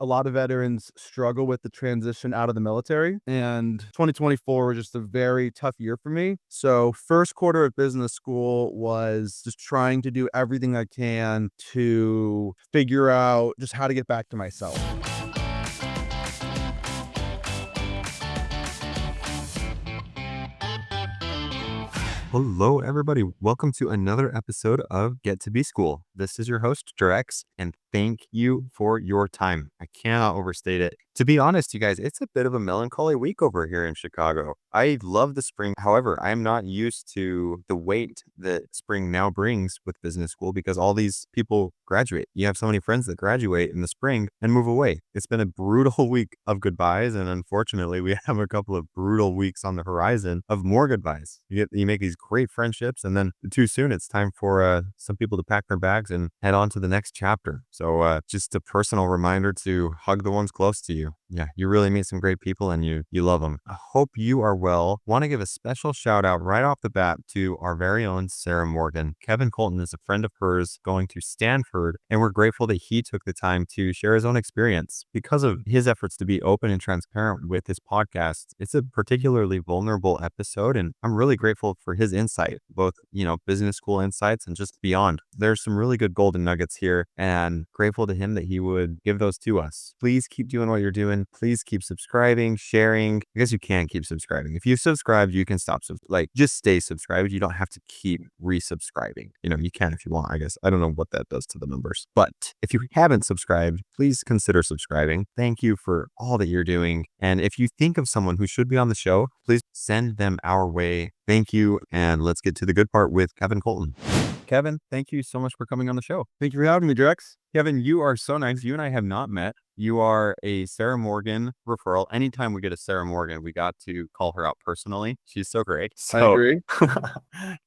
a lot of veterans struggle with the transition out of the military, and 2024 was just a very tough year for me. So first quarter of business school was just trying to do everything I can to figure out just how to get back to myself. Hello, everybody. Welcome to another episode of Get to Be School. This is your host, Drex, and thank you for your time. I cannot overstate it. To be honest, you guys, it's a bit of a melancholy week over here in Chicago. I love the spring. However, I'm not used to the weight that spring now brings with business school because all these people graduate. You have so many friends that graduate in the spring and move away. It's been a brutal week of goodbyes, and unfortunately, we have a couple of brutal weeks on the horizon of more goodbyes. You make these great friendships, and then too soon, it's time for some people to pack their bags and head on to the next chapter. So just a personal reminder to hug the ones close to you. Yeah, you really meet some great people and you love them. I hope you are well. Want to give a special shout out right off the bat to our very own Sarah Morgan. Kevin Colton is a friend of hers going to Stanford, and we're grateful that he took the time to share his own experience. Because of his efforts to be open and transparent with his podcast, it's a particularly vulnerable episode, and I'm really grateful for his insight, both, business school insights and just beyond. There's some really good golden nuggets here, and grateful to him that he would give those to us. Please keep doing what you're doing. Please keep subscribing, sharing. I guess you can keep subscribing. If you've subscribed, you can stop. Just stay subscribed. You don't have to keep resubscribing. You can if you want, I guess. I don't know what that does to the numbers. But if you haven't subscribed, please consider subscribing. Thank you for all that you're doing. And if you think of someone who should be on the show, please send them our way. Thank you. And let's get to the good part with Kevin Colton. Kevin, thank you so much for coming on the show. Thank you for having me, Drex. Kevin, you are so nice. You and I have not met. You are a Sarah Morgan referral. Anytime we get a Sarah Morgan, we got to call her out personally. She's so great. I agree.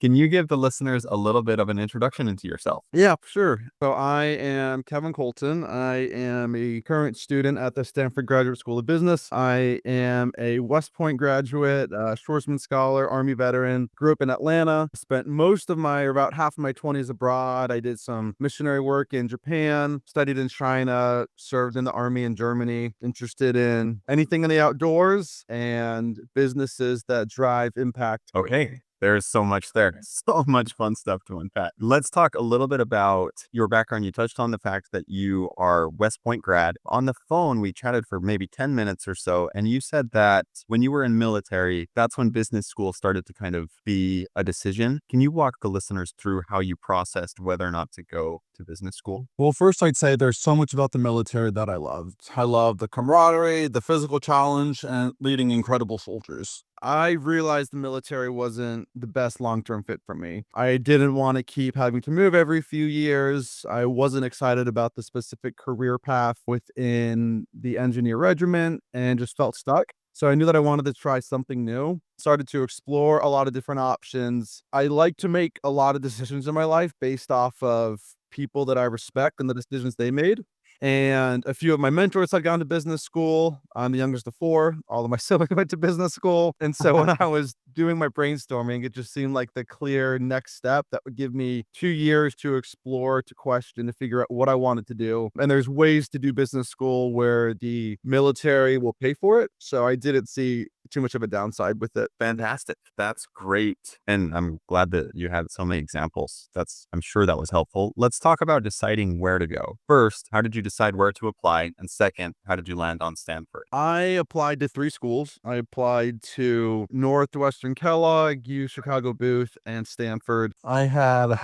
Can you give the listeners a little bit of an introduction into yourself? Yeah, sure. So I am Kevin Colton. I am a current student at the Stanford Graduate School of Business. I am a West Point graduate, Schwarzman Scholar, Army veteran. Grew up in Atlanta. Spent about half of my 20s abroad. I did some missionary work in Japan, studied in China, served in the Army in Germany. Interested in anything in the outdoors and businesses that drive impact. Okay. There's so much there. So much fun stuff to unpack. Let's talk a little bit about your background. You touched on the fact that you are West Point grad. On the phone, we chatted for maybe 10 minutes or so, and you said that when you were in military, that's when business school started to kind of be a decision. Can you walk the listeners through how you processed whether or not to go to business school? Well, first I'd say there's so much about the military that I loved. I love the camaraderie, the physical challenge, and leading incredible soldiers. I realized the military wasn't the best long-term fit for me. I didn't want to keep having to move every few years. I wasn't excited about the specific career path within the engineer regiment and just felt stuck. So I knew that I wanted to try something new. Started to explore a lot of different options. I like to make a lot of decisions in my life based off of people that I respect and the decisions they made. And a few of my mentors had gone to business school. I'm the youngest of four. All of my siblings went to business school. And so when I was doing my brainstorming, it just seemed like the clear next step that would give me 2 years to explore, to question, to figure out what I wanted to do. And there's ways to do business school where the military will pay for it. So I didn't see too much of a downside with it. Fantastic. That's great. And I'm glad that you had so many examples. I'm sure that was helpful. Let's talk about deciding where to go. First, how did you decide where to apply? And second, how did you land on Stanford? I applied to 3 schools. I applied to Northwestern Kellogg, U Chicago Booth, and Stanford. I had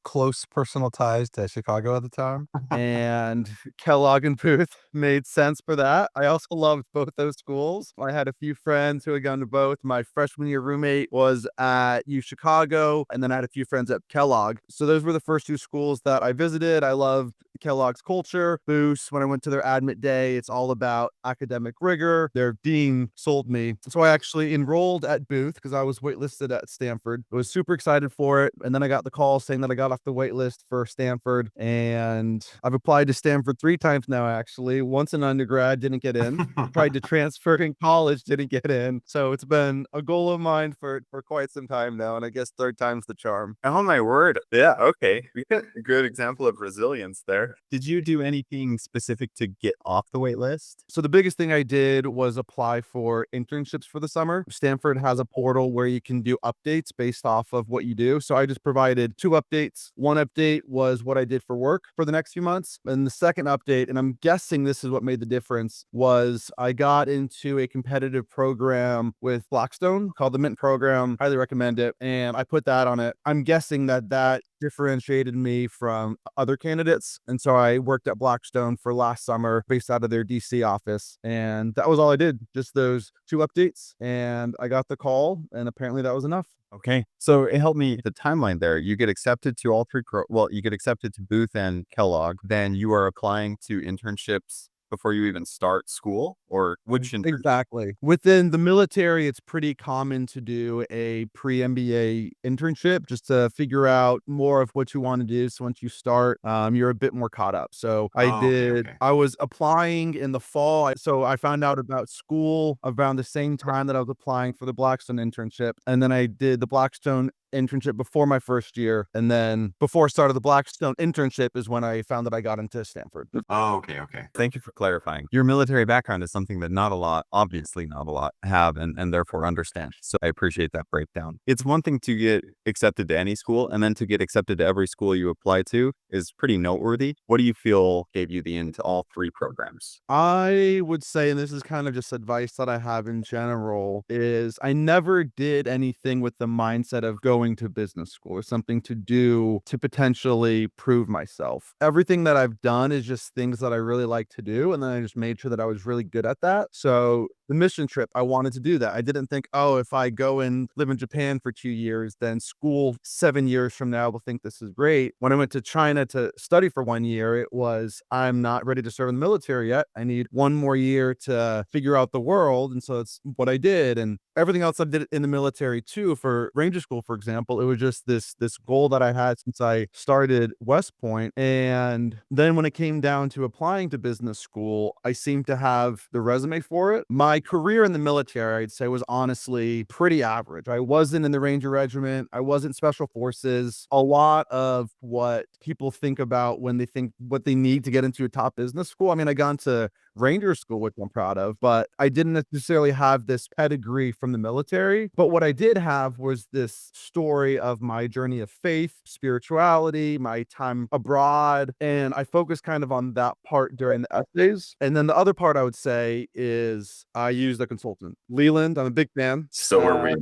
close personal ties to Chicago at the time, and Kellogg and Booth made sense for that. I also loved both those schools. I had a few friends who had gone to both. My freshman year roommate was at U Chicago, and then I had a few friends at Kellogg. So those were the first 2 schools that I visited. I loved Kellogg's culture. Booth, when I went to their admit day, it's all about academic rigor. Their dean sold me. So I actually enrolled at Booth because I was waitlisted at Stanford. I was super excited for it. And then I got the call saying that I got off the waitlist for Stanford. And I've applied to Stanford 3 times now, actually. Once in undergrad, didn't get in. Tried to transfer in college, didn't get in. And so it's been a goal of mine for quite some time now. And I guess third time's the charm. Oh my word. Yeah, okay. We got a good example of resilience there. Did you do anything specific to get off the wait list? So the biggest thing I did was apply for internships for the summer. Stanford has a portal where you can do updates based off of what you do. So I just provided 2 updates. One update was what I did for work for the next few months. And the second update, and I'm guessing this is what made the difference, was I got into a competitive program with Blackstone called the Mint Program. Highly recommend it. And I put that on it. I'm guessing that differentiated me from other candidates. And so I worked at Blackstone for last summer based out of their DC office. And that was all I did, just those 2 updates. And I got the call, and apparently that was enough. Okay. So it helped me the timeline there. You get accepted to all three you get accepted to Booth and Kellogg. Then you are applying to internships before you even start school, or which Exactly. Within the military, it's pretty common to do a pre-MBA internship just to figure out more of what you want to do. So once you start, you're a bit more caught up. So I was applying in the fall. So I found out about school around the same time that I was applying for the Blackstone internship. And then I did the Blackstone internship before my first year. And then before I started the Blackstone internship is when I found that I got into Stanford. Oh, okay, okay. Thank you for clarifying. Your military background is something that not a lot, obviously not a lot, have and therefore understand. So I appreciate that breakdown. It's one thing to get accepted to any school, and then to get accepted to every school you apply to is pretty noteworthy. What do you feel gave you the in to all 3 programs? I would say, and this is kind of just advice that I have in general, is I never did anything with the mindset of going to business school or something to do to potentially prove myself. Everything that I've done is just things that I really like to do. And then I just made sure that I was really good at that. So the mission trip, I wanted to do that. I didn't think, oh, if I go and live in Japan for 2 years, then school 7 years from now will think this is great. When I went to China to study for 1 year, it was, I'm not ready to serve in the military yet. I need 1 more year to figure out the world. And so it's what I did. And everything else I did in the military too, for Ranger School, for example, it was just this goal that I had since I started West Point. And then when it came down to applying to business school, I seemed to have the resume for it. My career in the military, I'd say, was honestly pretty average. I wasn't in the Ranger Regiment. I wasn't Special Forces. A lot of what people think about when they think what they need to get into a top business school. I mean, I got into Ranger School, which I'm proud of, but I didn't necessarily have this pedigree from the military. But what I did have was this story of my journey of faith, spirituality, my time abroad, and I focused kind of on that part during the essays. And then the other part I would say is I used a consultant. Leland, I'm a big fan. So are we.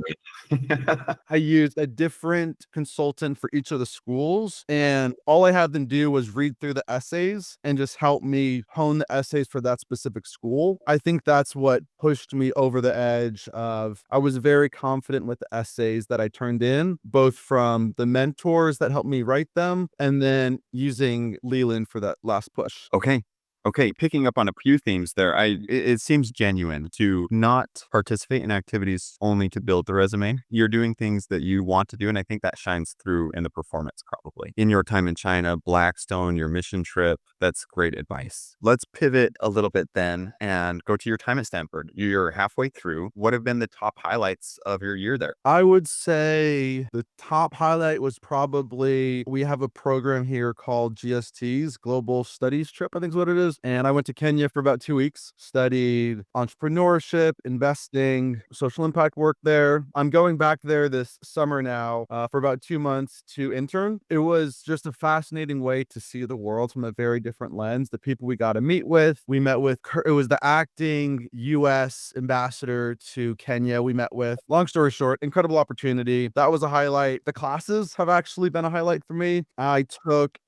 I used a different consultant for each of the schools, and all I had them do was read through the essays and just help me hone the essays for that specific school. I think that's what pushed me over the edge of I was very confident with the essays that I turned in, both from the mentors that helped me write them and then using Leland for that last push. Okay. Okay, picking up on a few themes there, it seems genuine to not participate in activities only to build the resume. You're doing things that you want to do, and I think that shines through in the performance probably. In your time in China, Blackstone, your mission trip, that's great advice. Let's pivot a little bit then and go to your time at Stanford. You're halfway through. What have been the top highlights of your year there? I would say the top highlight was probably we have a program here called GST's Global Studies Trip, I think is what it is. And I went to Kenya for about 2 weeks, studied entrepreneurship, investing, social impact work there. I'm going back there this summer now for about 2 months to intern. It was just a fascinating way to see the world from a very different lens. The people we got to meet with, it was the acting US ambassador to Kenya we met with. Long story short, incredible opportunity. That was a highlight. The classes have actually been a highlight for me. I'm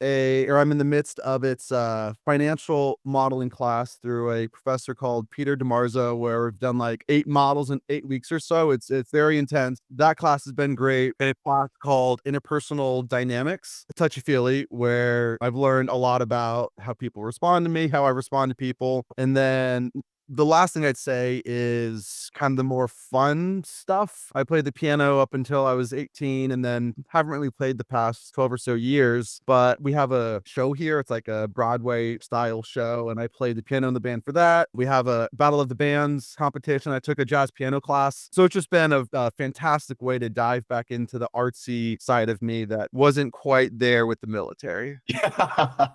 in the midst of its financial modeling class through a professor called Peter DeMarzo, where we've done like 8 models in 8 weeks or so. It's very intense. That class has been great. And a class called Interpersonal Dynamics, touchy-feely, where I've learned a lot about how people respond to me, how I respond to people. And then The last thing I'd say is kind of the more fun stuff. I played the piano up until I was 18 and then haven't really played the past 12 or so years, but we have a show here. It's like a Broadway style show, and I played the piano in the band for that. We have a Battle of the Bands competition. I took a jazz piano class. So it's just been a fantastic way to dive back into the artsy side of me that wasn't quite there with the military. Yeah.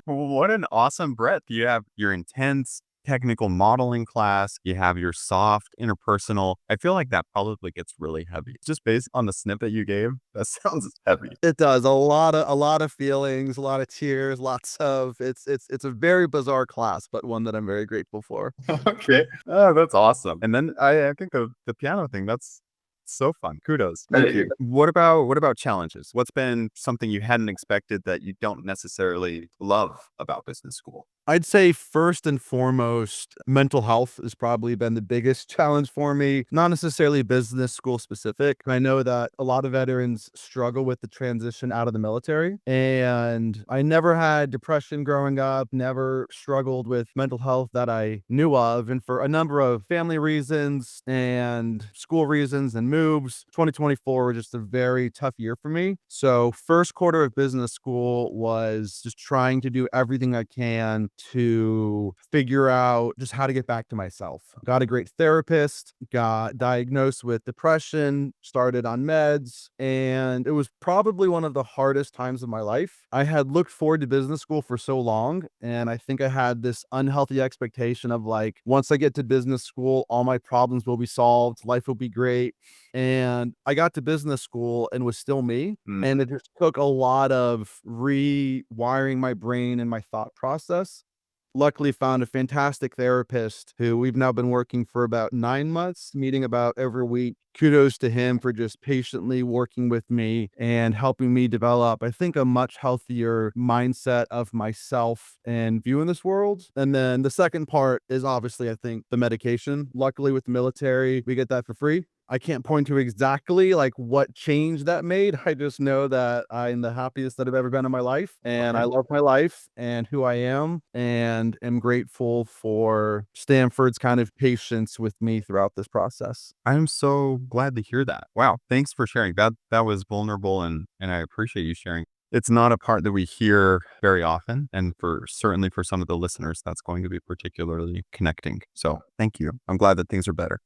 What an awesome breadth. You have your intense technical modeling class, you have your soft interpersonal. I feel like that probably gets really heavy. Just based on the snippet you gave, that sounds heavy. It does a lot of feelings, a lot of tears, lots of it's a very bizarre class, but one that I'm very grateful for. Okay. Oh, that's awesome. And then I think the piano thing, that's so fun. Kudos. Thank you. What about challenges? What's been something you hadn't expected that you don't necessarily love about business school? I'd say first and foremost, mental health has probably been the biggest challenge for me, not necessarily business school specific. I know that a lot of veterans struggle with the transition out of the military, and I never had depression growing up, never struggled with mental health that I knew of. And for a number of family reasons and school reasons and moves, 2024 was just a very tough year for me. So, first quarter of business school was just trying to do everything I can to figure out just how to get back to myself. Got a great therapist, got diagnosed with depression, started on meds, and it was probably one of the hardest times of my life. I had looked forward to business school for so long, and I think I had this unhealthy expectation of like, once I get to business school, all my problems will be solved, life will be great. And I got to business school and was still me. Mm. And it just took a lot of rewiring my brain and my thought process. Luckily found a fantastic therapist who we've now been working for about 9 months, meeting about every week. Kudos to him for just patiently working with me and helping me develop, I think, a much healthier mindset of myself and view in this world. And then the second part is obviously, I think, the medication. Luckily with the military, we get that for free. I can't point to exactly like what change that made. I just know that I'm the happiest that I've ever been in my life, and I Okay. love my life and who I and am grateful for Stanford's kind of patience with me throughout this process. I'm so glad to hear that. Wow, thanks for sharing. That was vulnerable and I appreciate you sharing. It's not a part that we hear very often, and for certainly for some of the listeners, that's going to be particularly connecting. So thank you. I'm glad that things are better.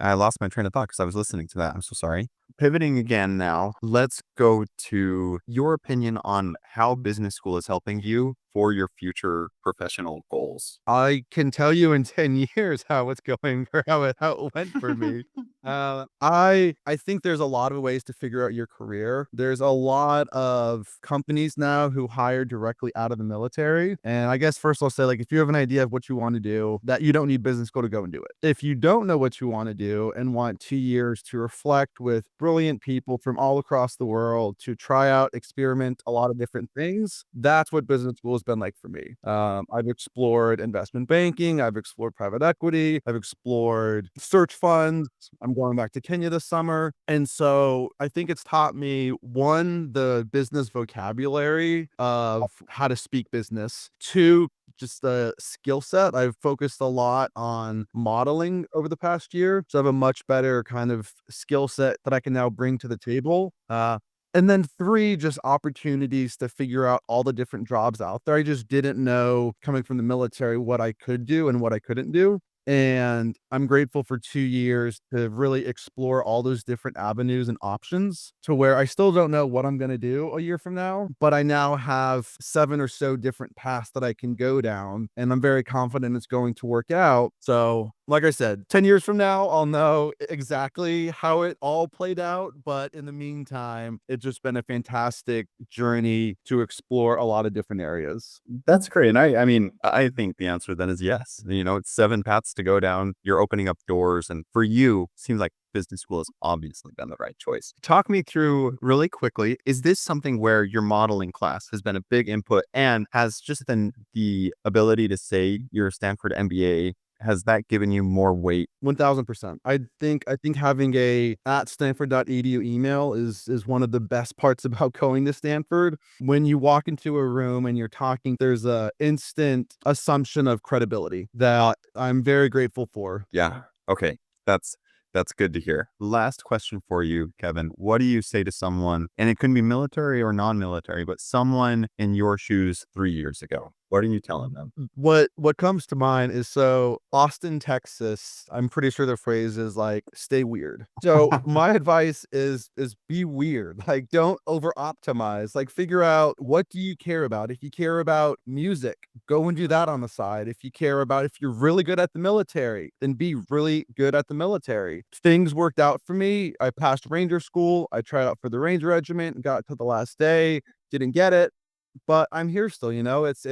I lost my train of thought because I was listening to that. I'm so sorry. Pivoting again now, let's go to your opinion on how business school is helping you for your future professional goals. I can tell you in 10 years how it's going or how it went for me. I think there's a lot of ways to figure out your career. There's a lot of companies now who hire directly out of the military. And I guess first I'll say, like, if you have an idea of what you want to do, that you don't need business school to go and do it. If you don't know what you want to do and want 2 years to reflect with brilliant people from all across the world to try out, experiment a lot of different things, that's what business school has been like for me. I've explored investment banking, I've explored private equity, I've explored search funds. I'm going back to Kenya this summer. And so I think it's taught me one, the business vocabulary of how to speak business, two, just the skill set. I've focused a lot on modeling over the past year. So I have a much better kind of skill set that I can now bring to the table. And then three, just opportunities to figure out all the different jobs out there. I just didn't know coming from the military what I could do and what I couldn't do. And I'm grateful for 2 years to really explore all those different avenues and options to where I still don't know what I'm going to do a year from now, but I now have 7 or so different paths that I can go down. And I'm very confident it's going to work out. So, like I said, 10 years from now, I'll know exactly how it all played out. But in the meantime, it's just been a fantastic journey to explore a lot of different areas. That's great. And I mean, I think the answer then is yes. You know, it's 7 paths to go down. You're opening up doors. And for you, seems like business school has obviously been the right choice. Talk me through really quickly. Is this something where your modeling class has been a big input and has just been the ability to say your Stanford MBA has that given you more weight? 1000%. I think having a at stanford.edu email is one of the best parts about going to Stanford. When you walk into a room and you're talking, there's a instant assumption of credibility that I'm very grateful for. Yeah. Okay. That's good to hear. Last question for you, Kevin. What do you say to someone, and it can be military or non-military, but someone in your shoes 3 years ago? What are you telling them? What comes to mind is, so Austin, Texas, I'm pretty sure the phrase is like, "Stay weird." So my advice is be weird. Like, don't over optimize. Like, figure out, what do you care about? If you care about music, go and do that on the side. If you're really good at the military, then be really good at the military. Things worked out for me. I passed Ranger school. I tried out for the Ranger Regiment, got to the last day, didn't get it, but I'm here still, you know? It's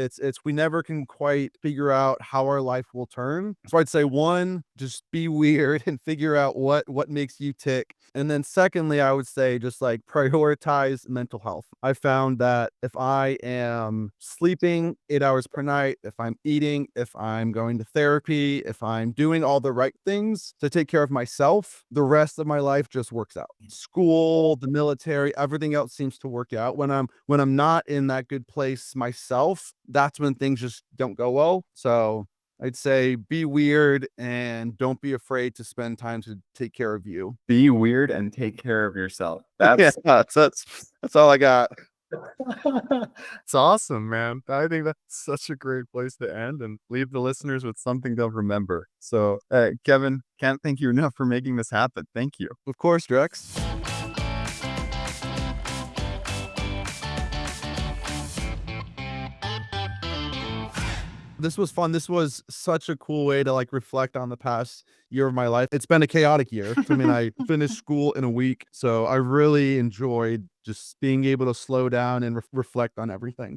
we never can quite figure out how our life will turn. So I'd say, 1, just be weird and figure out what makes you tick. And then secondly, I would say, just like, prioritize mental health. I found that if I am sleeping 8 hours per night, if I'm eating, if I'm going to therapy, if I'm doing all the right things to take care of myself, the rest of my life just works out. School, the military, everything else seems to work out. When I'm not in that good place myself, that's when things just don't go well. So I'd say, be weird and don't be afraid to spend time to take care of you. Be weird and take care of yourself. Yeah, That's that's all I got. it's awesome, man. I think that's such a great place to end and leave the listeners with something they'll remember. So, Kevin, can't thank you enough for making this happen. Thank you. Of course, Drex. This was fun. This was such a cool way to, like, reflect on the past year of my life. It's been a chaotic year. I mean, I finished school in a week, so I really enjoyed just being able to slow down and reflect on everything.